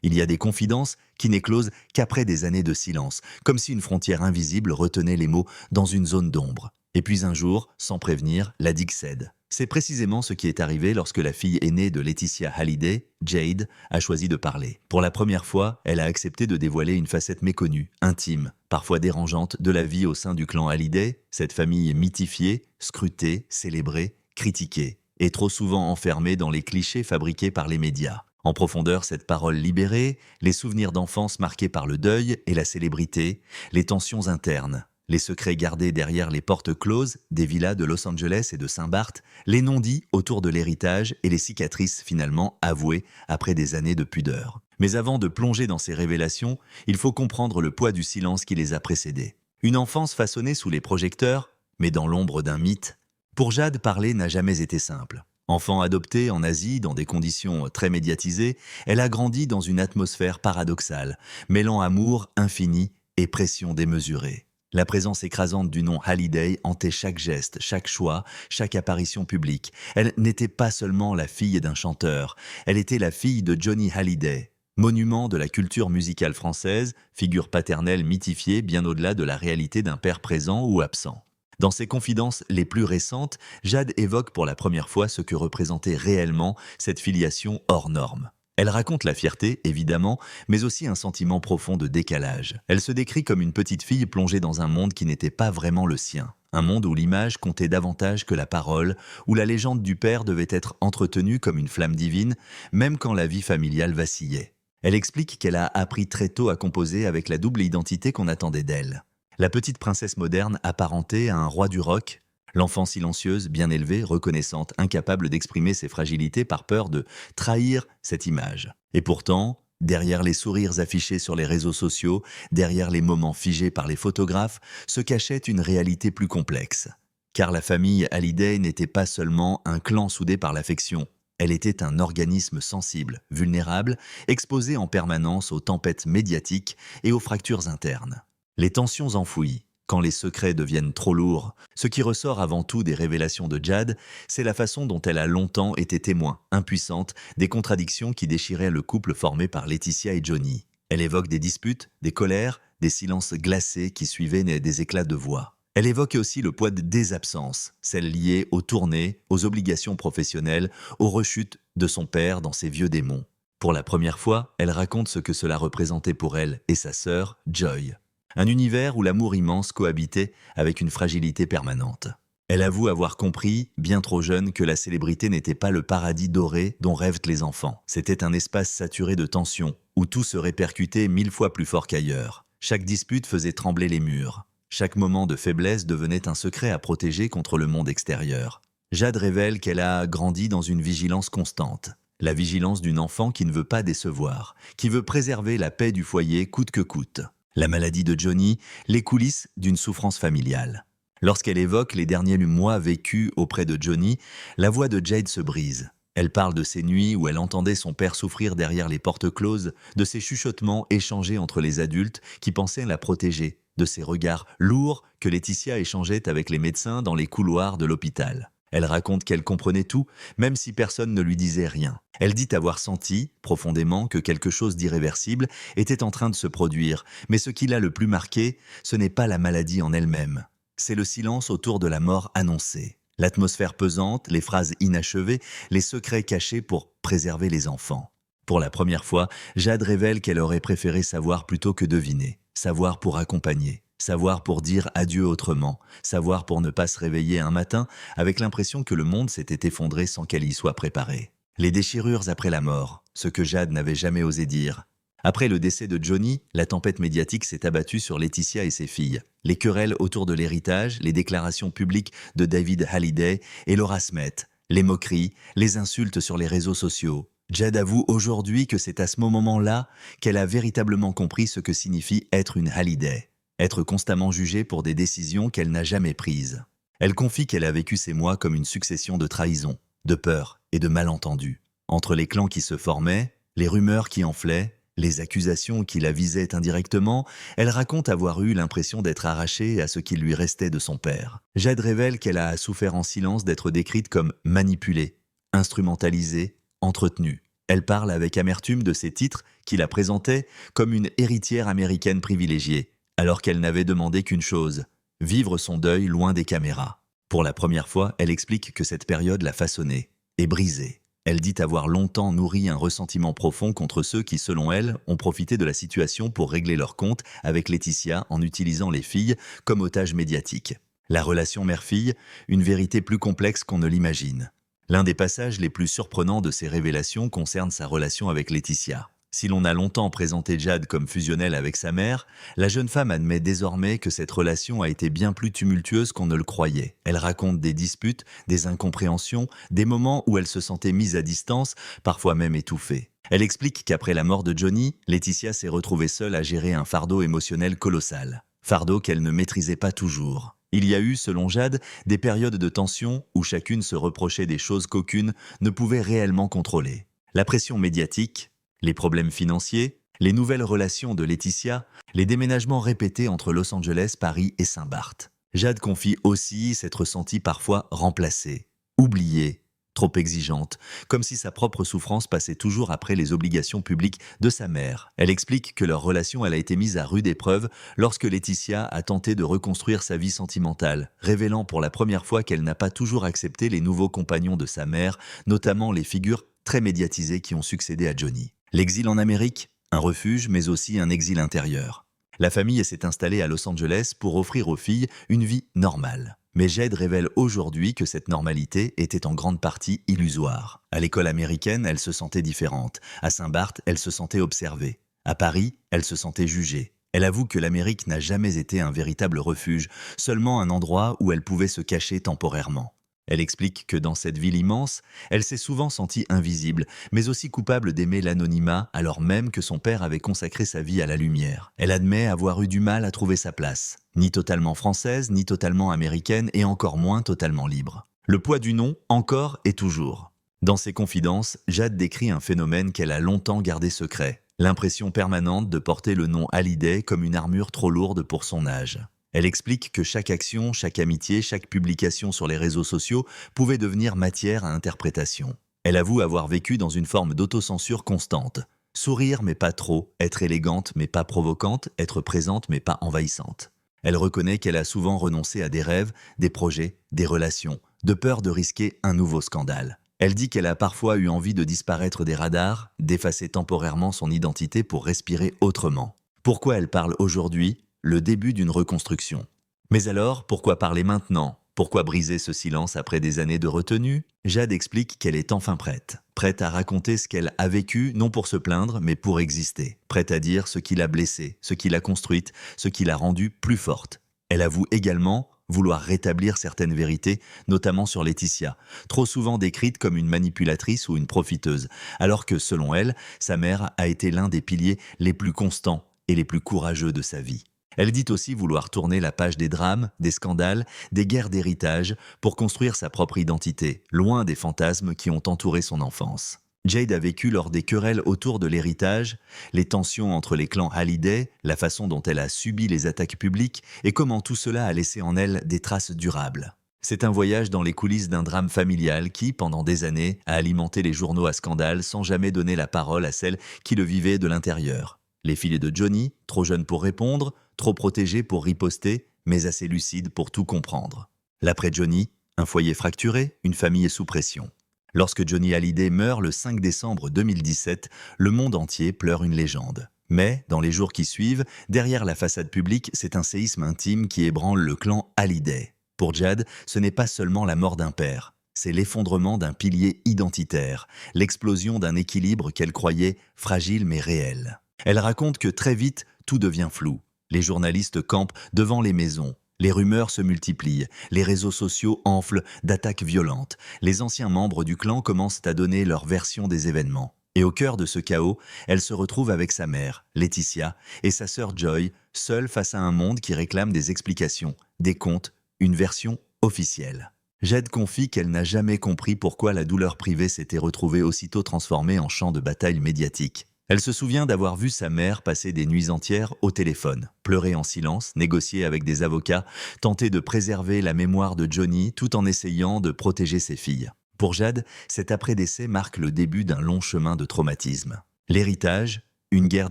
Il y a des confidences qui n'éclosent qu'après des années de silence, comme si une frontière invisible retenait les mots dans une zone d'ombre. Et puis un jour, sans prévenir, la digue cède. C'est précisément ce qui est arrivé lorsque la fille aînée de Laetitia Hallyday, Jade, a choisi de parler. Pour la première fois, elle a accepté de dévoiler une facette méconnue, intime, parfois dérangeante, de la vie au sein du clan Hallyday, cette famille mythifiée, scrutée, célébrée, critiquée, et trop souvent enfermée dans les clichés fabriqués par les médias. En profondeur, cette parole libérée, les souvenirs d'enfance marqués par le deuil et la célébrité, les tensions internes, les secrets gardés derrière les portes closes des villas de Los Angeles et de Saint-Barth, les non-dits autour de l'héritage et les cicatrices finalement avouées après des années de pudeur. Mais avant de plonger dans ces révélations, il faut comprendre le poids du silence qui les a précédées. Une enfance façonnée sous les projecteurs, mais dans l'ombre d'un mythe. Pour Jade, parler n'a jamais été simple. Enfant adoptée en Asie dans des conditions très médiatisées, elle a grandi dans une atmosphère paradoxale, mêlant amour infini et pression démesurée. La présence écrasante du nom Hallyday hantait chaque geste, chaque choix, chaque apparition publique. Elle n'était pas seulement la fille d'un chanteur, elle était la fille de Johnny Hallyday, monument de la culture musicale française, figure paternelle mythifiée bien au-delà de la réalité d'un père présent ou absent. Dans ses confidences les plus récentes, Jade évoque pour la première fois ce que représentait réellement cette filiation hors norme. Elle raconte la fierté, évidemment, mais aussi un sentiment profond de décalage. Elle se décrit comme une petite fille plongée dans un monde qui n'était pas vraiment le sien. Un monde où l'image comptait davantage que la parole, où la légende du père devait être entretenue comme une flamme divine, même quand la vie familiale vacillait. Elle explique qu'elle a appris très tôt à composer avec la double identité qu'on attendait d'elle. La petite princesse moderne apparentée à un roi du rock, l'enfant silencieuse, bien élevée, reconnaissante, incapable d'exprimer ses fragilités par peur de trahir cette image. Et pourtant, derrière les sourires affichés sur les réseaux sociaux, derrière les moments figés par les photographes, se cachait une réalité plus complexe. Car la famille Hallyday n'était pas seulement un clan soudé par l'affection. Elle était un organisme sensible, vulnérable, exposé en permanence aux tempêtes médiatiques et aux fractures internes. Les tensions enfouies, quand les secrets deviennent trop lourds, ce qui ressort avant tout des révélations de Jade, c'est la façon dont elle a longtemps été témoin, impuissante, des contradictions qui déchiraient le couple formé par Laetitia et Johnny. Elle évoque des disputes, des colères, des silences glacés qui suivaient des éclats de voix. Elle évoque aussi le poids des absences, celles liées aux tournées, aux obligations professionnelles, aux rechutes de son père dans ses vieux démons. Pour la première fois, elle raconte ce que cela représentait pour elle et sa sœur, Joy. Un univers où l'amour immense cohabitait avec une fragilité permanente. Elle avoue avoir compris, bien trop jeune, que la célébrité n'était pas le paradis doré dont rêvent les enfants. C'était un espace saturé de tensions, où tout se répercutait 1000 fois plus fort qu'ailleurs. Chaque dispute faisait trembler les murs. Chaque moment de faiblesse devenait un secret à protéger contre le monde extérieur. Jade révèle qu'elle a grandi dans une vigilance constante. La vigilance d'une enfant qui ne veut pas décevoir, qui veut préserver la paix du foyer coûte que coûte. La maladie de Johnny, les coulisses d'une souffrance familiale. Lorsqu'elle évoque les derniers mois vécus auprès de Johnny, la voix de Jade se brise. Elle parle de ces nuits où elle entendait son père souffrir derrière les portes closes, de ces chuchotements échangés entre les adultes qui pensaient la protéger, de ces regards lourds que Laetitia échangeait avec les médecins dans les couloirs de l'hôpital. Elle raconte qu'elle comprenait tout, même si personne ne lui disait rien. Elle dit avoir senti, profondément, que quelque chose d'irréversible était en train de se produire, mais ce qui l'a le plus marqué, ce n'est pas la maladie en elle-même. C'est le silence autour de la mort annoncée. L'atmosphère pesante, les phrases inachevées, les secrets cachés pour préserver les enfants. Pour la première fois, Jade révèle qu'elle aurait préféré savoir plutôt que deviner, savoir pour accompagner. Savoir pour dire adieu autrement, savoir pour ne pas se réveiller un matin avec l'impression que le monde s'était effondré sans qu'elle y soit préparée. Les déchirures après la mort, ce que Jade n'avait jamais osé dire. Après le décès de Johnny, la tempête médiatique s'est abattue sur Laetitia et ses filles. Les querelles autour de l'héritage, les déclarations publiques de David Hallyday et Laura Smith, les moqueries, les insultes sur les réseaux sociaux. Jade avoue aujourd'hui que c'est à ce moment-là qu'elle a véritablement compris ce que signifie être une Hallyday. Être constamment jugée pour des décisions qu'elle n'a jamais prises. Elle confie qu'elle a vécu ces mois comme une succession de trahisons, de peurs et de malentendus. Entre les clans qui se formaient, les rumeurs qui enflaient, les accusations qui la visaient indirectement, elle raconte avoir eu l'impression d'être arrachée à ce qu'il lui restait de son père. Jade révèle qu'elle a souffert en silence d'être décrite comme manipulée, instrumentalisée, entretenue. Elle parle avec amertume de ses titres qui la présentaient comme une héritière américaine privilégiée, alors qu'elle n'avait demandé qu'une chose, vivre son deuil loin des caméras. Pour la première fois, elle explique que cette période l'a façonnée et brisée. Elle dit avoir longtemps nourri un ressentiment profond contre ceux qui, selon elle, ont profité de la situation pour régler leur compte avec Laetitia en utilisant les filles comme otages médiatiques. La relation mère-fille, une vérité plus complexe qu'on ne l'imagine. L'un des passages les plus surprenants de ces révélations concerne sa relation avec Laetitia. Si l'on a longtemps présenté Jade comme fusionnelle avec sa mère, la jeune femme admet désormais que cette relation a été bien plus tumultueuse qu'on ne le croyait. Elle raconte des disputes, des incompréhensions, des moments où elle se sentait mise à distance, parfois même étouffée. Elle explique qu'après la mort de Johnny, Laetitia s'est retrouvée seule à gérer un fardeau émotionnel colossal. Fardeau qu'elle ne maîtrisait pas toujours. Il y a eu, selon Jade, des périodes de tension où chacune se reprochait des choses qu'aucune ne pouvait réellement contrôler. La pression médiatique, les problèmes financiers, les nouvelles relations de Laetitia, les déménagements répétés entre Los Angeles, Paris et Saint-Barth. Jade confie aussi s'être sentie parfois remplacée, oubliée, trop exigeante, comme si sa propre souffrance passait toujours après les obligations publiques de sa mère. Elle explique que leur relation a été mise à rude épreuve lorsque Laetitia a tenté de reconstruire sa vie sentimentale, révélant pour la première fois qu'elle n'a pas toujours accepté les nouveaux compagnons de sa mère, notamment les figures très médiatisées qui ont succédé à Johnny. L'exil en Amérique, un refuge mais aussi un exil intérieur. La famille s'est installée à Los Angeles pour offrir aux filles une vie normale. Mais Jade révèle aujourd'hui que cette normalité était en grande partie illusoire. À l'école américaine, elle se sentait différente. À Saint-Barth, elle se sentait observée. À Paris, elle se sentait jugée. Elle avoue que l'Amérique n'a jamais été un véritable refuge, seulement un endroit où elle pouvait se cacher temporairement. Elle explique que dans cette ville immense, elle s'est souvent sentie invisible, mais aussi coupable d'aimer l'anonymat alors même que son père avait consacré sa vie à la lumière. Elle admet avoir eu du mal à trouver sa place, ni totalement française, ni totalement américaine, et encore moins totalement libre. Le poids du nom, encore et toujours. Dans ses confidences, Jade décrit un phénomène qu'elle a longtemps gardé secret, l'impression permanente de porter le nom Hallyday comme une armure trop lourde pour son âge. Elle explique que chaque action, chaque amitié, chaque publication sur les réseaux sociaux pouvait devenir matière à interprétation. Elle avoue avoir vécu dans une forme d'autocensure constante. Sourire mais pas trop, être élégante mais pas provocante, être présente mais pas envahissante. Elle reconnaît qu'elle a souvent renoncé à des rêves, des projets, des relations, de peur de risquer un nouveau scandale. Elle dit qu'elle a parfois eu envie de disparaître des radars, d'effacer temporairement son identité pour respirer autrement. Pourquoi elle parle aujourd'hui ? Le début d'une reconstruction. Mais alors, pourquoi parler maintenant ? Pourquoi briser ce silence après des années de retenue ? Jade explique qu'elle est enfin prête. Prête à raconter ce qu'elle a vécu, non pour se plaindre, mais pour exister. Prête à dire ce qui l'a blessée, ce qui l'a construite, ce qui l'a rendue plus forte. Elle avoue également vouloir rétablir certaines vérités, notamment sur Laetitia, trop souvent décrite comme une manipulatrice ou une profiteuse, alors que, selon elle, sa mère a été l'un des piliers les plus constants et les plus courageux de sa vie. Elle dit aussi vouloir tourner la page des drames, des scandales, des guerres d'héritage pour construire sa propre identité, loin des fantasmes qui ont entouré son enfance. Jade a vécu lors des querelles autour de l'héritage, les tensions entre les clans Hallyday, la façon dont elle a subi les attaques publiques et comment tout cela a laissé en elle des traces durables. C'est un voyage dans les coulisses d'un drame familial qui, pendant des années, a alimenté les journaux à scandale sans jamais donner la parole à celles qui le vivaient de l'intérieur. Les filles de Johnny, trop jeunes pour répondre, trop protégées pour riposter, mais assez lucides pour tout comprendre. L'après Johnny, un foyer fracturé, une famille sous pression. Lorsque Johnny Hallyday meurt le 5 décembre 2017, le monde entier pleure une légende. Mais, dans les jours qui suivent, derrière la façade publique, c'est un séisme intime qui ébranle le clan Hallyday. Pour Jade, ce n'est pas seulement la mort d'un père. C'est l'effondrement d'un pilier identitaire, l'explosion d'un équilibre qu'elle croyait fragile mais réel. Elle raconte que très vite, tout devient flou. Les journalistes campent devant les maisons. Les rumeurs se multiplient. Les réseaux sociaux enflent d'attaques violentes. Les anciens membres du clan commencent à donner leur version des événements. Et au cœur de ce chaos, elle se retrouve avec sa mère, Laetitia, et sa sœur Joy, seules face à un monde qui réclame des explications, des comptes, une version officielle. Jade confie qu'elle n'a jamais compris pourquoi la douleur privée s'était retrouvée aussitôt transformée en champ de bataille médiatique. Elle se souvient d'avoir vu sa mère passer des nuits entières au téléphone, pleurer en silence, négocier avec des avocats, tenter de préserver la mémoire de Johnny tout en essayant de protéger ses filles. Pour Jade, cet après-décès marque le début d'un long chemin de traumatisme. L'héritage, une guerre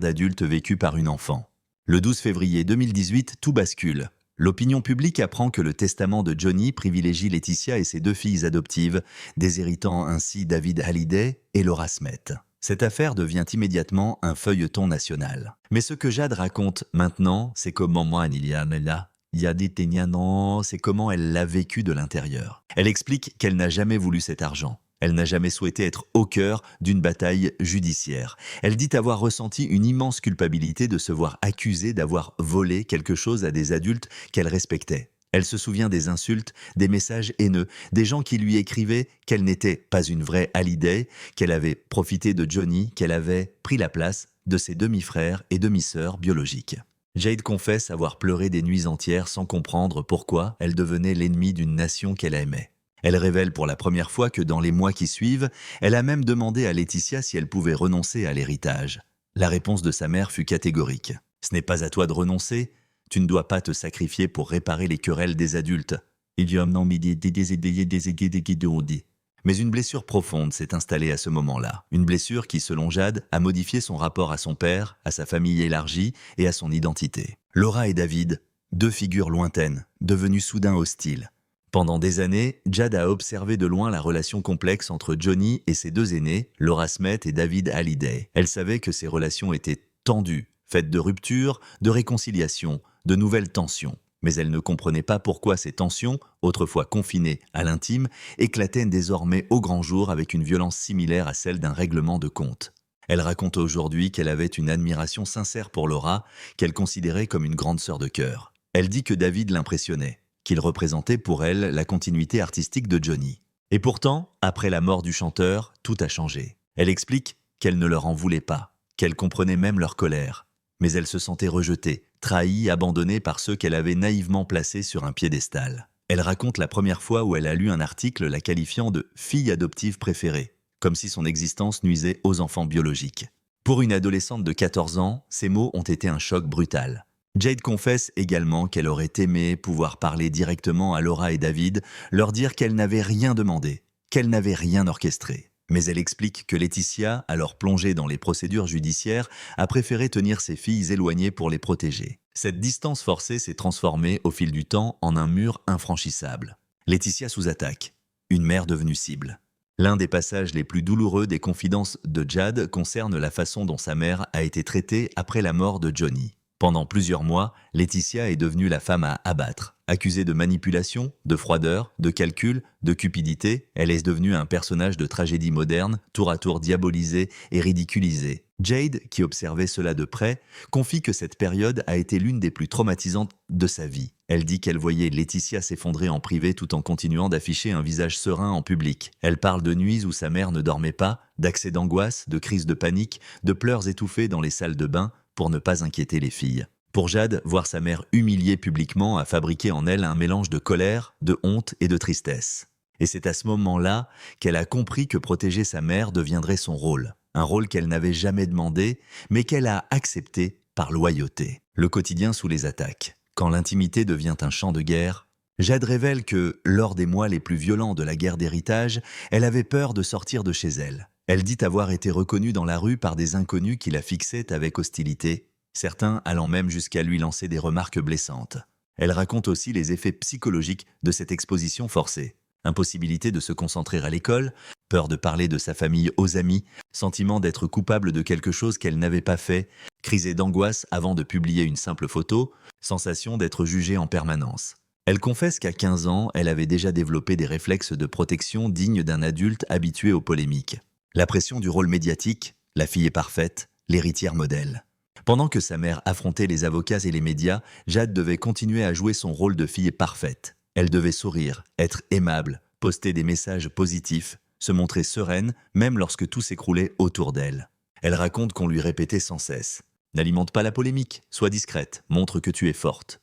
d'adultes vécue par une enfant. Le 12 février 2018, tout bascule. L'opinion publique apprend que le testament de Johnny privilégie Laetitia et ses 2 filles adoptives, déshéritant ainsi David Hallyday et Laura Smith. Cette affaire devient immédiatement un feuilleton national. Mais ce que Jade raconte maintenant, c'est comment c'est comment elle l'a vécu de l'intérieur. Elle explique qu'elle n'a jamais voulu cet argent. Elle n'a jamais souhaité être au cœur d'une bataille judiciaire. Elle dit avoir ressenti une immense culpabilité de se voir accusée d'avoir volé quelque chose à des adultes qu'elle respectait. Elle se souvient des insultes, des messages haineux, des gens qui lui écrivaient qu'elle n'était pas une vraie Hallyday, qu'elle avait profité de Johnny, qu'elle avait pris la place de ses demi-frères et demi-sœurs biologiques. Jade confesse avoir pleuré des nuits entières sans comprendre pourquoi elle devenait l'ennemie d'une nation qu'elle aimait. Elle révèle pour la première fois que dans les mois qui suivent, elle a même demandé à Laetitia si elle pouvait renoncer à l'héritage. La réponse de sa mère fut catégorique. « Ce n'est pas à toi de renoncer, tu ne dois pas te sacrifier pour réparer les querelles des adultes. » Mais une blessure profonde s'est installée à ce moment-là. Une blessure qui, selon Jade, a modifié son rapport à son père, à sa famille élargie et à son identité. Laura et David, 2 figures lointaines, devenues soudain hostiles. Pendant des années, Jade a observé de loin la relation complexe entre Johnny et ses 2 aînés, Laura Smith et David Hallyday. Elle savait que ces relations étaient tendues, faites de ruptures, de réconciliations, de nouvelles tensions. Mais elle ne comprenait pas pourquoi ces tensions, autrefois confinées à l'intime, éclataient désormais au grand jour avec une violence similaire à celle d'un règlement de compte. Elle raconte aujourd'hui qu'elle avait une admiration sincère pour Laura, qu'elle considérait comme une grande sœur de cœur. Elle dit que David l'impressionnait, qu'il représentait pour elle la continuité artistique de Johnny. Et pourtant, après la mort du chanteur, tout a changé. Elle explique qu'elle ne leur en voulait pas, qu'elle comprenait même leur colère. Mais elle se sentait rejetée, trahie, abandonnée par ceux qu'elle avait naïvement placés sur un piédestal. Elle raconte la première fois où elle a lu un article la qualifiant de « fille adoptive préférée », comme si son existence nuisait aux enfants biologiques. Pour une adolescente de 14 ans, ces mots ont été un choc brutal. Jade confesse également qu'elle aurait aimé pouvoir parler directement à Laura et David, leur dire qu'elle n'avait rien demandé, qu'elle n'avait rien orchestré. Mais elle explique que Laetitia, alors plongée dans les procédures judiciaires, a préféré tenir ses filles éloignées pour les protéger. Cette distance forcée s'est transformée au fil du temps en un mur infranchissable. Laetitia sous attaque, une mère devenue cible. L'un des passages les plus douloureux des confidences de Jade concerne la façon dont sa mère a été traitée après la mort de Johnny. Pendant plusieurs mois, Laetitia est devenue la femme à abattre. Accusée de manipulation, de froideur, de calcul, de cupidité, elle est devenue un personnage de tragédie moderne, tour à tour diabolisé et ridiculisé. Jade, qui observait cela de près, confie que cette période a été l'une des plus traumatisantes de sa vie. Elle dit qu'elle voyait Laetitia s'effondrer en privé tout en continuant d'afficher un visage serein en public. Elle parle de nuits où sa mère ne dormait pas, d'accès d'angoisse, de crises de panique, de pleurs étouffés dans les salles de bain, pour ne pas inquiéter les filles. Pour Jade, voir sa mère humiliée publiquement a fabriqué en elle un mélange de colère, de honte et de tristesse. Et c'est à ce moment-là qu'elle a compris que protéger sa mère deviendrait son rôle. Un rôle qu'elle n'avait jamais demandé, mais qu'elle a accepté par loyauté. Le quotidien sous les attaques. Quand l'intimité devient un champ de guerre, Jade révèle que, lors des mois les plus violents de la guerre d'héritage, elle avait peur de sortir de chez elle. Elle dit avoir été reconnue dans la rue par des inconnus qui la fixaient avec hostilité, certains allant même jusqu'à lui lancer des remarques blessantes. Elle raconte aussi les effets psychologiques de cette exposition forcée. Impossibilité de se concentrer à l'école, peur de parler de sa famille aux amis, sentiment d'être coupable de quelque chose qu'elle n'avait pas fait, crise d'angoisse avant de publier une simple photo, sensation d'être jugée en permanence. Elle confesse qu'à 15 ans, elle avait déjà développé des réflexes de protection dignes d'un adulte habitué aux polémiques. La pression du rôle médiatique, la fille est parfaite, l'héritière modèle. Pendant que sa mère affrontait les avocats et les médias, Jade devait continuer à jouer son rôle de fille parfaite. Elle devait sourire, être aimable, poster des messages positifs, se montrer sereine, même lorsque tout s'écroulait autour d'elle. Elle raconte qu'on lui répétait sans cesse « N'alimente pas la polémique, sois discrète, montre que tu es forte. »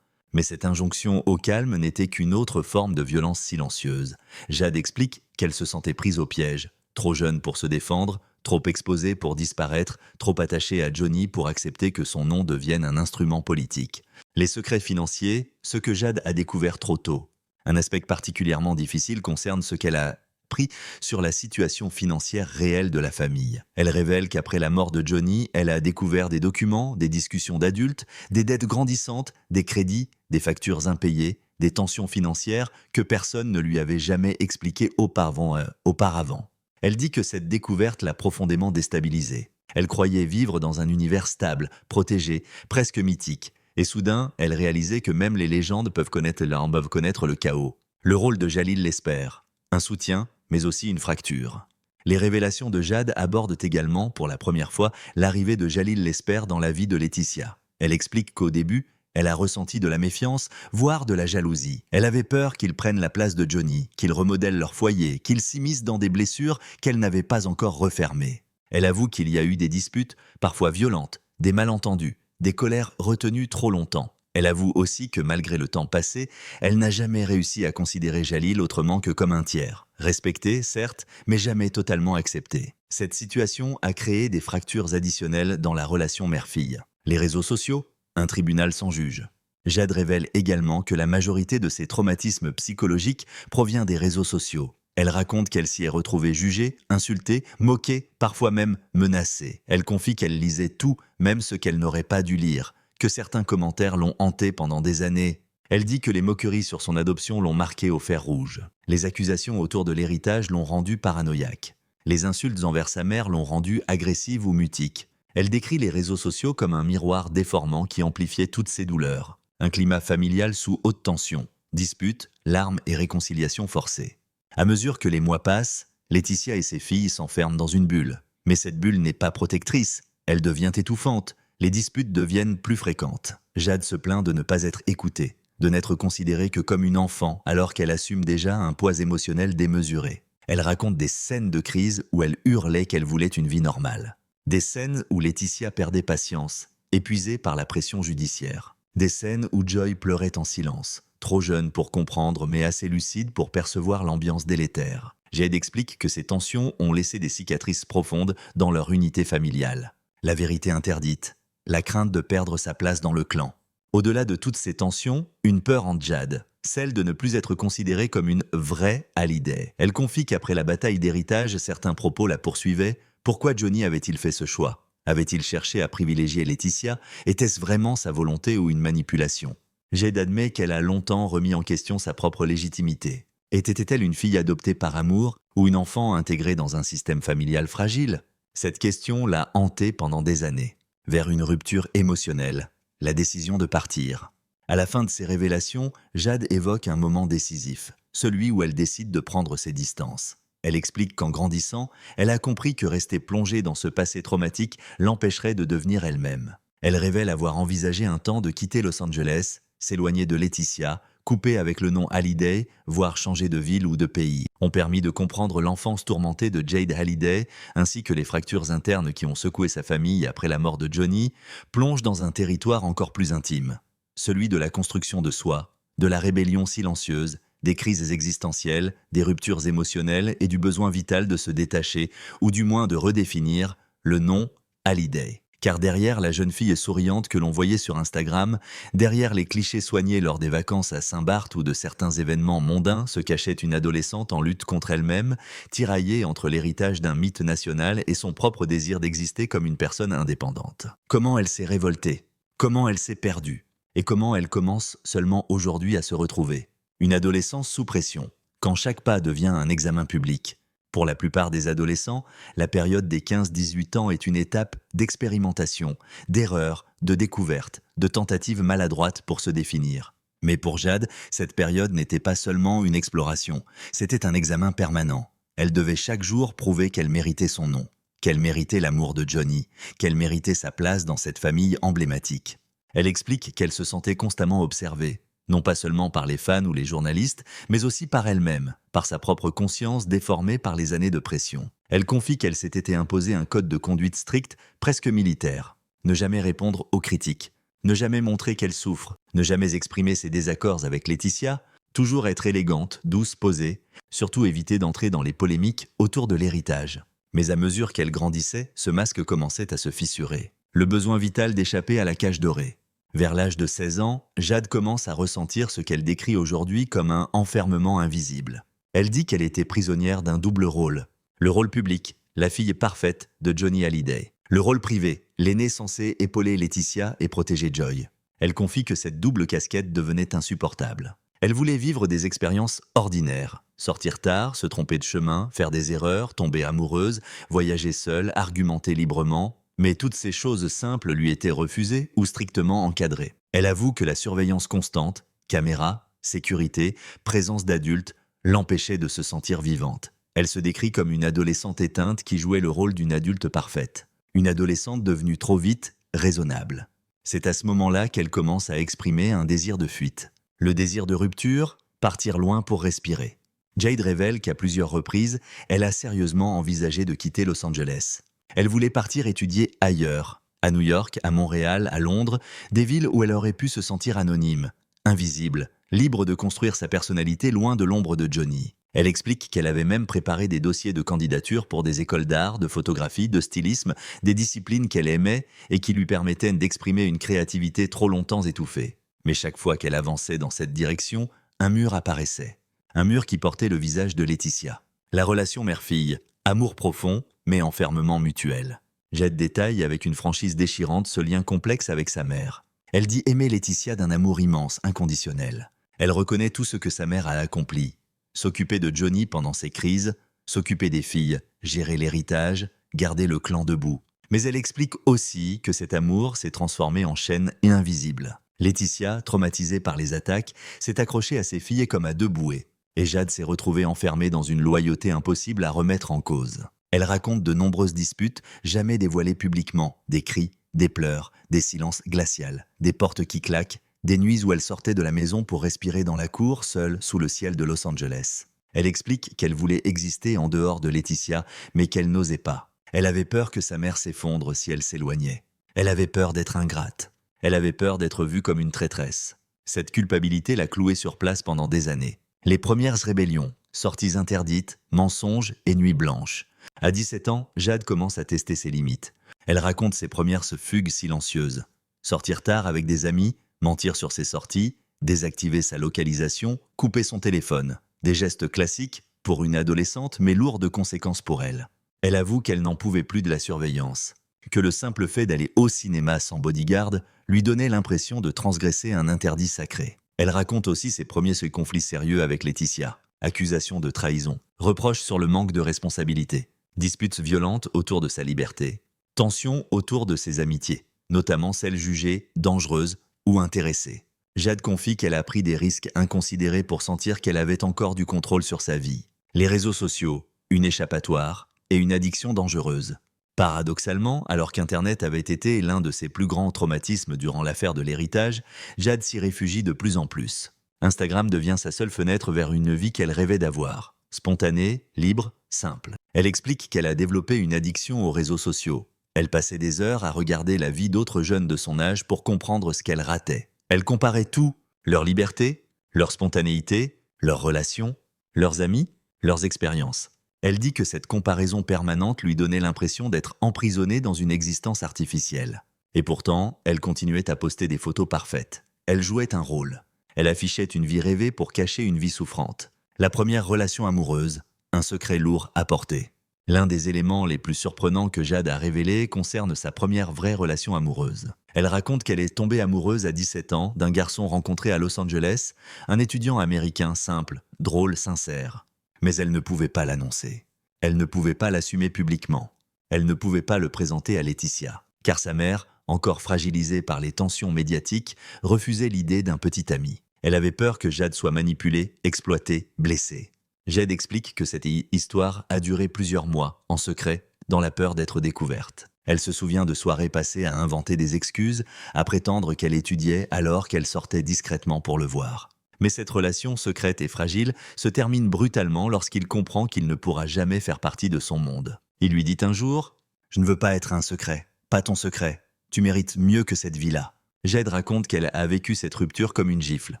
Mais cette injonction au calme n'était qu'une autre forme de violence silencieuse. Jade explique qu'elle se sentait prise au piège, trop jeune pour se défendre, trop exposée pour disparaître, trop attachée à Johnny pour accepter que son nom devienne un instrument politique. Les secrets financiers, ce que Jade a découvert trop tôt. Un aspect particulièrement difficile concerne ce qu'elle a appris sur la situation financière réelle de la famille. Elle révèle qu'après la mort de Johnny, elle a découvert des documents, des discussions d'adultes, des dettes grandissantes, des crédits, des factures impayées, des tensions financières que personne ne lui avait jamais expliquées auparavant. Elle dit que cette découverte l'a profondément déstabilisée. Elle croyait vivre dans un univers stable, protégé, presque mythique. Et soudain, elle réalisait que même les légendes peuvent connaître le chaos. Le rôle de Jalil l'espère. Un soutien, mais aussi une fracture. Les révélations de Jade abordent également, pour la première fois, l'arrivée de Jalil l'espère dans la vie de Laetitia. Elle explique qu'au début, elle a ressenti de la méfiance, voire de la jalousie. Elle avait peur qu'il prenne la place de Johnny, qu'il remodèle leur foyer, qu'il s'immisce dans des blessures qu'elle n'avait pas encore refermées. Elle avoue qu'il y a eu des disputes, parfois violentes, des malentendus, des colères retenues trop longtemps. Elle avoue aussi que malgré le temps passé, elle n'a jamais réussi à considérer Jalil autrement que comme un tiers. Respecté, certes, mais jamais totalement accepté. Cette situation a créé des fractures additionnelles dans la relation mère-fille. Les réseaux sociaux, un tribunal sans juge. Jade révèle également que la majorité de ses traumatismes psychologiques provient des réseaux sociaux. Elle raconte qu'elle s'y est retrouvée jugée, insultée, moquée, parfois même menacée. Elle confie qu'elle lisait tout, même ce qu'elle n'aurait pas dû lire, que certains commentaires l'ont hantée pendant des années. Elle dit que les moqueries sur son adoption l'ont marquée au fer rouge. Les accusations autour de l'héritage l'ont rendue paranoïaque. Les insultes envers sa mère l'ont rendue agressive ou mutique. Elle décrit les réseaux sociaux comme un miroir déformant qui amplifiait toutes ses douleurs. Un climat familial sous haute tension, disputes, larmes et réconciliations forcées. À mesure que les mois passent, Laetitia et ses filles s'enferment dans une bulle. Mais cette bulle n'est pas protectrice, elle devient étouffante, les disputes deviennent plus fréquentes. Jade se plaint de ne pas être écoutée, de n'être considérée que comme une enfant alors qu'elle assume déjà un poids émotionnel démesuré. Elle raconte des scènes de crise où elle hurlait qu'elle voulait une vie normale. Des scènes où Laetitia perdait patience, épuisée par la pression judiciaire. Des scènes où Joy pleurait en silence, trop jeune pour comprendre mais assez lucide pour percevoir l'ambiance délétère. Jade explique que ces tensions ont laissé des cicatrices profondes dans leur unité familiale. La vérité interdite, la crainte de perdre sa place dans le clan. Au-delà de toutes ces tensions, une peur hante Jade, celle de ne plus être considérée comme une vraie Hallyday. Elle confie qu'après la bataille d'héritage, certains propos la poursuivaient. Pourquoi Johnny avait-il fait ce choix? Avait-il cherché à privilégier Laetitia? Était-ce vraiment sa volonté ou une manipulation? Jade admet qu'elle a longtemps remis en question sa propre légitimité. Était-elle une fille adoptée par amour ou une enfant intégrée dans un système familial fragile? Cette question l'a hantée pendant des années, vers une rupture émotionnelle, la décision de partir. À la fin de ses révélations, Jade évoque un moment décisif, celui où elle décide de prendre ses distances. Elle explique qu'en grandissant, elle a compris que rester plongée dans ce passé traumatique l'empêcherait de devenir elle-même. Elle révèle avoir envisagé un temps de quitter Los Angeles, s'éloigner de Laetitia, couper avec le nom Hallyday, voire changer de ville ou de pays, ont permis de comprendre l'enfance tourmentée de Jade Hallyday, ainsi que les fractures internes qui ont secoué sa famille après la mort de Johnny, plongent dans un territoire encore plus intime, celui de la construction de soi, de la rébellion silencieuse, des crises existentielles, des ruptures émotionnelles et du besoin vital de se détacher, ou du moins de redéfinir, le nom Hallyday. Car derrière la jeune fille souriante que l'on voyait sur Instagram, derrière les clichés soignés lors des vacances à Saint-Barth ou de certains événements mondains, se cachait une adolescente en lutte contre elle-même, tiraillée entre l'héritage d'un mythe national et son propre désir d'exister comme une personne indépendante. Comment elle s'est révoltée? Comment elle s'est perdue? Et comment elle commence seulement aujourd'hui à se retrouver? Une adolescence sous pression, quand chaque pas devient un examen public. Pour la plupart des adolescents, la période des 15-18 ans est une étape d'expérimentation, d'erreur, de découverte, de tentatives maladroites pour se définir. Mais pour Jade, cette période n'était pas seulement une exploration, c'était un examen permanent. Elle devait chaque jour prouver qu'elle méritait son nom, qu'elle méritait l'amour de Johnny, qu'elle méritait sa place dans cette famille emblématique. Elle explique qu'elle se sentait constamment observée, non pas seulement par les fans ou les journalistes, mais aussi par elle-même, par sa propre conscience déformée par les années de pression. Elle confie qu'elle s'était imposé un code de conduite strict, presque militaire. Ne jamais répondre aux critiques, ne jamais montrer qu'elle souffre, ne jamais exprimer ses désaccords avec Laetitia, toujours être élégante, douce, posée, surtout éviter d'entrer dans les polémiques autour de l'héritage. Mais à mesure qu'elle grandissait, ce masque commençait à se fissurer. Le besoin vital d'échapper à la cage dorée. Vers l'âge de 16 ans, Jade commence à ressentir ce qu'elle décrit aujourd'hui comme un enfermement invisible. Elle dit qu'elle était prisonnière d'un double rôle. Le rôle public, la fille parfaite de Johnny Hallyday. Le rôle privé, l'aîné censé épauler Laetitia et protéger Joy. Elle confie que cette double casquette devenait insupportable. Elle voulait vivre des expériences ordinaires. Sortir tard, se tromper de chemin, faire des erreurs, tomber amoureuse, voyager seule, argumenter librement. Mais toutes ces choses simples lui étaient refusées ou strictement encadrées. Elle avoue que la surveillance constante, caméra, sécurité, présence d'adultes, l'empêchait de se sentir vivante. Elle se décrit comme une adolescente éteinte qui jouait le rôle d'une adulte parfaite. Une adolescente devenue trop vite raisonnable. C'est à ce moment-là qu'elle commence à exprimer un désir de fuite. Le désir de rupture, partir loin pour respirer. Jade révèle qu'à plusieurs reprises, elle a sérieusement envisagé de quitter Los Angeles. Elle voulait partir étudier ailleurs, à New York, à Montréal, à Londres, des villes où elle aurait pu se sentir anonyme, invisible, libre de construire sa personnalité loin de l'ombre de Johnny. Elle explique qu'elle avait même préparé des dossiers de candidature pour des écoles d'art, de photographie, de stylisme, des disciplines qu'elle aimait et qui lui permettaient d'exprimer une créativité trop longtemps étouffée. Mais chaque fois qu'elle avançait dans cette direction, un mur apparaissait. Un mur qui portait le visage de Laetitia. La relation mère-fille, amour profond, mais enfermement mutuel. Jade détaille avec une franchise déchirante ce lien complexe avec sa mère. Elle dit aimer Laetitia d'un amour immense, inconditionnel. Elle reconnaît tout ce que sa mère a accompli. S'occuper de Johnny pendant ses crises, s'occuper des filles, gérer l'héritage, garder le clan debout. Mais elle explique aussi que cet amour s'est transformé en chaîne invisible. Laetitia, traumatisée par les attaques, s'est accrochée à ses filles comme à deux bouées. Et Jade s'est retrouvée enfermée dans une loyauté impossible à remettre en cause. Elle raconte de nombreuses disputes, jamais dévoilées publiquement, des cris, des pleurs, des silences glacials, des portes qui claquent, des nuits où elle sortait de la maison pour respirer dans la cour, seule, sous le ciel de Los Angeles. Elle explique qu'elle voulait exister en dehors de Laetitia, mais qu'elle n'osait pas. Elle avait peur que sa mère s'effondre si elle s'éloignait. Elle avait peur d'être ingrate. Elle avait peur d'être vue comme une traîtresse. Cette culpabilité l'a clouée sur place pendant des années. Les premières rébellions, sorties interdites, mensonges et nuits blanches. À 17 ans, Jade commence à tester ses limites. Elle raconte ses premières fugues silencieuses. Sortir tard avec des amis, mentir sur ses sorties, désactiver sa localisation, couper son téléphone. Des gestes classiques pour une adolescente, mais lourds de conséquences pour elle. Elle avoue qu'elle n'en pouvait plus de la surveillance. Que le simple fait d'aller au cinéma sans bodyguard lui donnait l'impression de transgresser un interdit sacré. Elle raconte aussi ses premiers conflits sérieux avec Laetitia. Accusations de trahison, reproches sur le manque de responsabilité, disputes violentes autour de sa liberté, tensions autour de ses amitiés, notamment celles jugées dangereuses ou intéressées. Jade confie qu'elle a pris des risques inconsidérés pour sentir qu'elle avait encore du contrôle sur sa vie. Les réseaux sociaux, une échappatoire et une addiction dangereuse. Paradoxalement, alors qu'Internet avait été l'un de ses plus grands traumatismes durant l'affaire de l'héritage, Jade s'y réfugie de plus en plus. Instagram devient sa seule fenêtre vers une vie qu'elle rêvait d'avoir. Spontanée, libre, simple. Elle explique qu'elle a développé une addiction aux réseaux sociaux. Elle passait des heures à regarder la vie d'autres jeunes de son âge pour comprendre ce qu'elle ratait. Elle comparait tout, leur liberté, leur spontanéité, leurs relations, leurs amis, leurs expériences. Elle dit que cette comparaison permanente lui donnait l'impression d'être emprisonnée dans une existence artificielle. Et pourtant, elle continuait à poster des photos parfaites. Elle jouait un rôle. Elle affichait une vie rêvée pour cacher une vie souffrante. La première relation amoureuse, un secret lourd à porter. L'un des éléments les plus surprenants que Jade a révélé concerne sa première vraie relation amoureuse. Elle raconte qu'elle est tombée amoureuse à 17 ans d'un garçon rencontré à Los Angeles, un étudiant américain simple, drôle, sincère. Mais elle ne pouvait pas l'annoncer. Elle ne pouvait pas l'assumer publiquement. Elle ne pouvait pas le présenter à Laetitia, car sa mère, encore fragilisée par les tensions médiatiques, refusait l'idée d'un petit ami. Elle avait peur que Jade soit manipulée, exploitée, blessée. Jade explique que cette histoire a duré plusieurs mois, en secret, dans la peur d'être découverte. Elle se souvient de soirées passées à inventer des excuses, à prétendre qu'elle étudiait alors qu'elle sortait discrètement pour le voir. Mais cette relation secrète et fragile se termine brutalement lorsqu'il comprend qu'il ne pourra jamais faire partie de son monde. Il lui dit un jour « Je ne veux pas être un secret, pas ton secret. Tu mérites mieux que cette vie-là. » Jade raconte qu'elle a vécu cette rupture comme une gifle,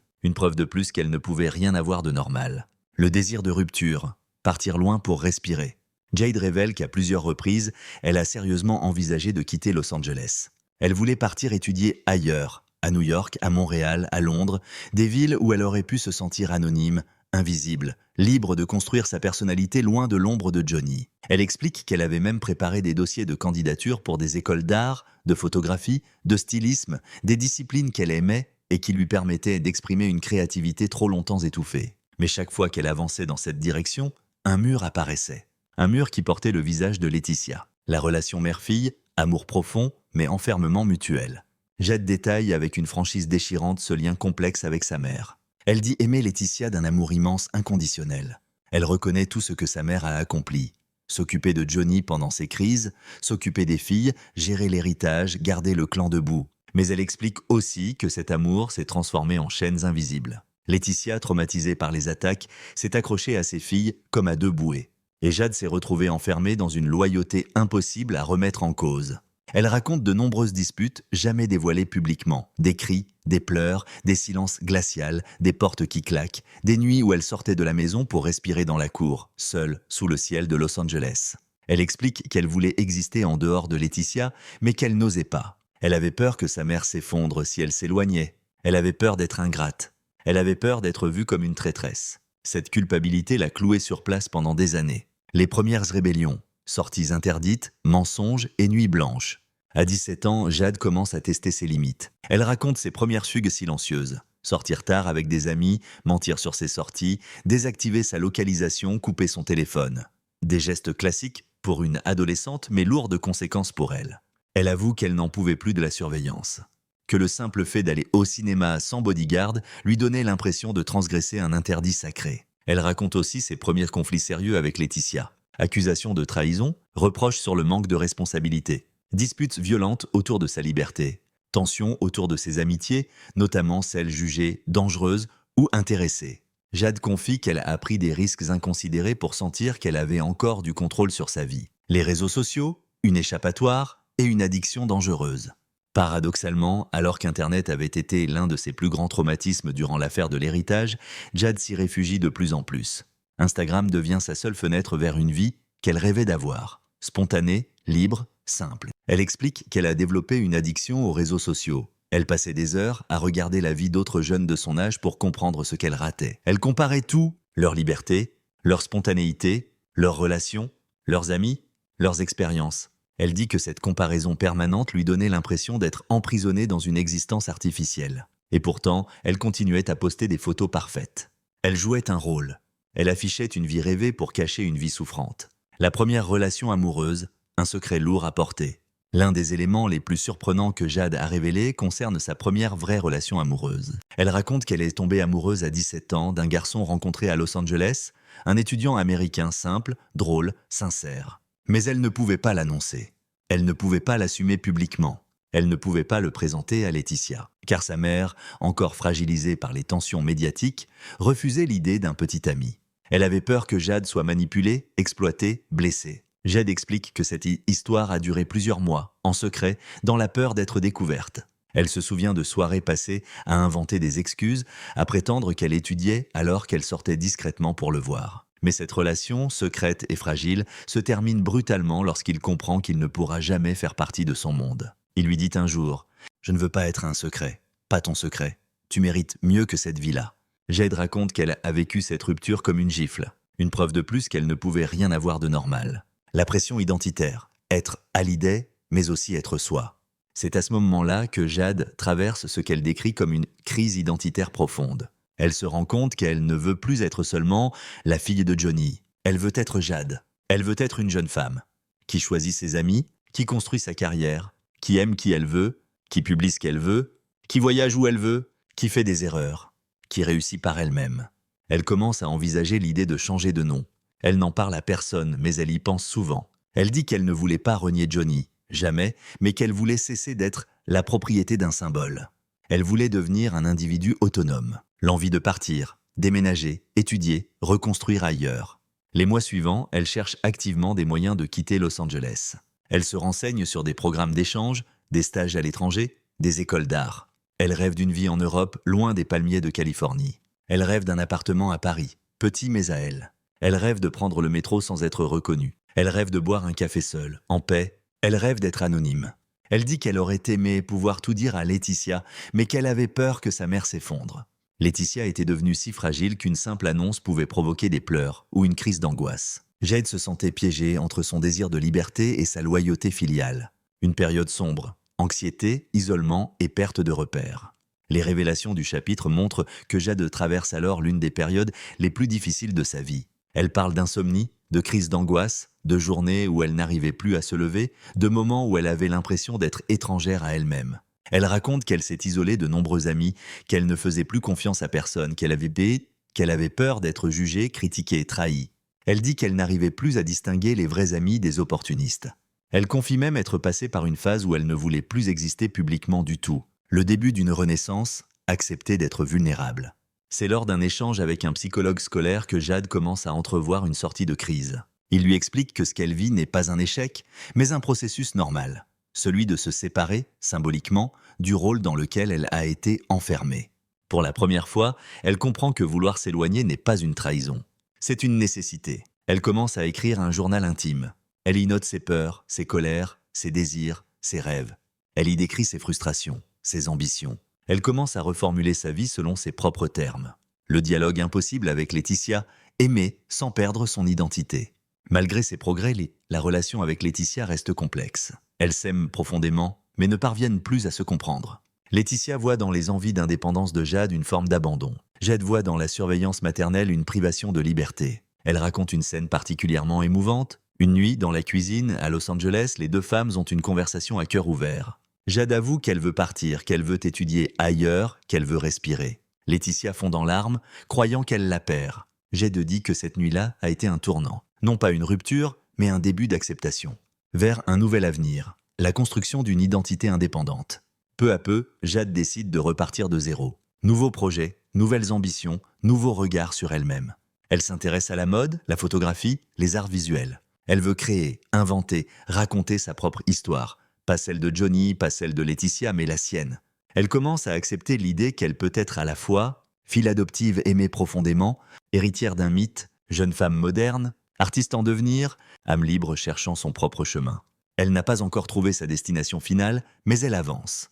une preuve de plus qu'elle ne pouvait rien avoir de normal. Le désir de rupture, partir loin pour respirer. Jade révèle qu'à plusieurs reprises, elle a sérieusement envisagé de quitter Los Angeles. Elle voulait partir étudier ailleurs, À New York, à Montréal, à Londres, des villes où elle aurait pu se sentir anonyme, invisible, libre de construire sa personnalité loin de l'ombre de Johnny. Elle explique qu'elle avait même préparé des dossiers de candidature pour des écoles d'art, de photographie, de stylisme, des disciplines qu'elle aimait et qui lui permettaient d'exprimer une créativité trop longtemps étouffée. Mais chaque fois qu'elle avançait dans cette direction, un mur apparaissait. Un mur qui portait le visage de Laetitia. La relation mère-fille, amour profond, mais enfermement mutuel. Jade détaille avec une franchise déchirante ce lien complexe avec sa mère. Elle dit aimer Laetitia d'un amour immense, inconditionnel. Elle reconnaît tout ce que sa mère a accompli. S'occuper de Johnny pendant ses crises, s'occuper des filles, gérer l'héritage, garder le clan debout. Mais elle explique aussi que cet amour s'est transformé en chaînes invisibles. Laetitia, traumatisée par les attaques, s'est accrochée à ses filles comme à deux bouées. Et Jade s'est retrouvée enfermée dans une loyauté impossible à remettre en cause. Elle raconte de nombreuses disputes jamais dévoilées publiquement. Des cris, des pleurs, des silences glaciaux, des portes qui claquent, des nuits où elle sortait de la maison pour respirer dans la cour, seule, sous le ciel de Los Angeles. Elle explique qu'elle voulait exister en dehors de Laetitia, mais qu'elle n'osait pas. Elle avait peur que sa mère s'effondre si elle s'éloignait. Elle avait peur d'être ingrate. Elle avait peur d'être vue comme une traîtresse. Cette culpabilité l'a clouée sur place pendant des années. Les premières rébellions, sorties interdites, mensonges et nuits blanches. À 17 ans, Jade commence à tester ses limites. Elle raconte ses premières fugues silencieuses. Sortir tard avec des amis, mentir sur ses sorties, désactiver sa localisation, couper son téléphone. Des gestes classiques pour une adolescente, mais lourds de conséquences pour elle. Elle avoue qu'elle n'en pouvait plus de la surveillance. Que le simple fait d'aller au cinéma sans bodyguard lui donnait l'impression de transgresser un interdit sacré. Elle raconte aussi ses premiers conflits sérieux avec Laetitia. Accusations de trahison, reproches sur le manque de responsabilité. Disputes violentes autour de sa liberté, tensions autour de ses amitiés, notamment celles jugées dangereuses ou intéressées. Jade confie qu'elle a pris des risques inconsidérés pour sentir qu'elle avait encore du contrôle sur sa vie. Les réseaux sociaux, une échappatoire et une addiction dangereuse. Paradoxalement, alors qu'Internet avait été l'un de ses plus grands traumatismes durant l'affaire de l'héritage, Jade s'y réfugie de plus en plus. Instagram devient sa seule fenêtre vers une vie qu'elle rêvait d'avoir, spontanée, libre, simple. Elle explique qu'elle a développé une addiction aux réseaux sociaux. Elle passait des heures à regarder la vie d'autres jeunes de son âge pour comprendre ce qu'elle ratait. Elle comparait tout, leur liberté, leur spontanéité, leurs relations, leurs amis, leurs expériences. Elle dit que cette comparaison permanente lui donnait l'impression d'être emprisonnée dans une existence artificielle. Et pourtant, elle continuait à poster des photos parfaites. Elle jouait un rôle. Elle affichait une vie rêvée pour cacher une vie souffrante. La première relation amoureuse, un secret lourd à porter. L'un des éléments les plus surprenants que Jade a révélé concerne sa première vraie relation amoureuse. Elle raconte qu'elle est tombée amoureuse à 17 ans d'un garçon rencontré à Los Angeles, un étudiant américain simple, drôle, sincère. Mais elle ne pouvait pas l'annoncer. Elle ne pouvait pas l'assumer publiquement. Elle ne pouvait pas le présenter à Laetitia, car sa mère, encore fragilisée par les tensions médiatiques, refusait l'idée d'un petit ami. Elle avait peur que Jade soit manipulée, exploitée, blessée. Jade explique que cette histoire a duré plusieurs mois, en secret, dans la peur d'être découverte. Elle se souvient de soirées passées à inventer des excuses, à prétendre qu'elle étudiait alors qu'elle sortait discrètement pour le voir. Mais cette relation, secrète et fragile, se termine brutalement lorsqu'il comprend qu'il ne pourra jamais faire partie de son monde. Il lui dit un jour « Je ne veux pas être un secret, pas ton secret. Tu mérites mieux que cette vie-là. » Jade raconte qu'elle a vécu cette rupture comme une gifle, une preuve de plus qu'elle ne pouvait rien avoir de normal. La pression identitaire, être Hallyday, mais aussi être soi. C'est à ce moment-là que Jade traverse ce qu'elle décrit comme une crise identitaire profonde. Elle se rend compte qu'elle ne veut plus être seulement la fille de Johnny. Elle veut être Jade. Elle veut être une jeune femme qui choisit ses amis, qui construit sa carrière, qui aime qui elle veut, qui publie ce qu'elle veut, qui voyage où elle veut, qui fait des erreurs, qui réussit par elle-même. Elle commence à envisager l'idée de changer de nom. Elle n'en parle à personne, mais elle y pense souvent. Elle dit qu'elle ne voulait pas renier Johnny, jamais, mais qu'elle voulait cesser d'être la propriété d'un symbole. Elle voulait devenir un individu autonome. L'envie de partir, déménager, étudier, reconstruire ailleurs. Les mois suivants, elle cherche activement des moyens de quitter Los Angeles. Elle se renseigne sur des programmes d'échange, des stages à l'étranger, des écoles d'art. Elle rêve d'une vie en Europe, loin des palmiers de Californie. Elle rêve d'un appartement à Paris, petit mais à elle. Elle rêve de prendre le métro sans être reconnue. Elle rêve de boire un café seule, en paix. Elle rêve d'être anonyme. Elle dit qu'elle aurait aimé pouvoir tout dire à Laetitia, mais qu'elle avait peur que sa mère s'effondre. Laetitia était devenue si fragile qu'une simple annonce pouvait provoquer des pleurs ou une crise d'angoisse. Jade se sentait piégée entre son désir de liberté et sa loyauté filiale. Une période sombre, anxiété, isolement et perte de repères. Les révélations du chapitre montrent que Jade traverse alors l'une des périodes les plus difficiles de sa vie. Elle parle d'insomnie, de crises d'angoisse, de journées où elle n'arrivait plus à se lever, de moments où elle avait l'impression d'être étrangère à elle-même. Elle raconte qu'elle s'est isolée de nombreux amis, qu'elle ne faisait plus confiance à personne, qu'elle avait peur d'être jugée, critiquée et trahie. Elle dit qu'elle n'arrivait plus à distinguer les vrais amis des opportunistes. Elle confie même être passée par une phase où elle ne voulait plus exister publiquement du tout. Le début d'une renaissance, accepter d'être vulnérable. C'est lors d'un échange avec un psychologue scolaire que Jade commence à entrevoir une sortie de crise. Il lui explique que ce qu'elle vit n'est pas un échec, mais un processus normal. Celui de se séparer, symboliquement, du rôle dans lequel elle a été enfermée. Pour la première fois, elle comprend que vouloir s'éloigner n'est pas une trahison. C'est une nécessité. Elle commence à écrire un journal intime. Elle y note ses peurs, ses colères, ses désirs, ses rêves. Elle y décrit ses frustrations, ses ambitions. Elle commence à reformuler sa vie selon ses propres termes. Le dialogue impossible avec Laetitia, aimer sans perdre son identité. Malgré ses progrès, la relation avec Laetitia reste complexe. Elles s'aiment profondément, mais ne parviennent plus à se comprendre. Laetitia voit dans les envies d'indépendance de Jade une forme d'abandon. Jade voit dans la surveillance maternelle une privation de liberté. Elle raconte une scène particulièrement émouvante. Une nuit, dans la cuisine, à Los Angeles, les deux femmes ont une conversation à cœur ouvert. Jade avoue qu'elle veut partir, qu'elle veut étudier ailleurs, qu'elle veut respirer. Laetitia fond en larmes, croyant qu'elle la perd. Jade dit que cette nuit-là a été un tournant. Non pas une rupture, mais un début d'acceptation. Vers un nouvel avenir, la construction d'une identité indépendante. Peu à peu, Jade décide de repartir de zéro. Nouveaux projets, nouvelles ambitions, nouveaux regards sur elle-même. Elle s'intéresse à la mode, la photographie, les arts visuels. Elle veut créer, inventer, raconter sa propre histoire. Pas celle de Johnny, pas celle de Laetitia, mais la sienne. Elle commence à accepter l'idée qu'elle peut être à la fois fille adoptive aimée profondément, héritière d'un mythe, jeune femme moderne, artiste en devenir, âme libre cherchant son propre chemin. Elle n'a pas encore trouvé sa destination finale, mais elle avance.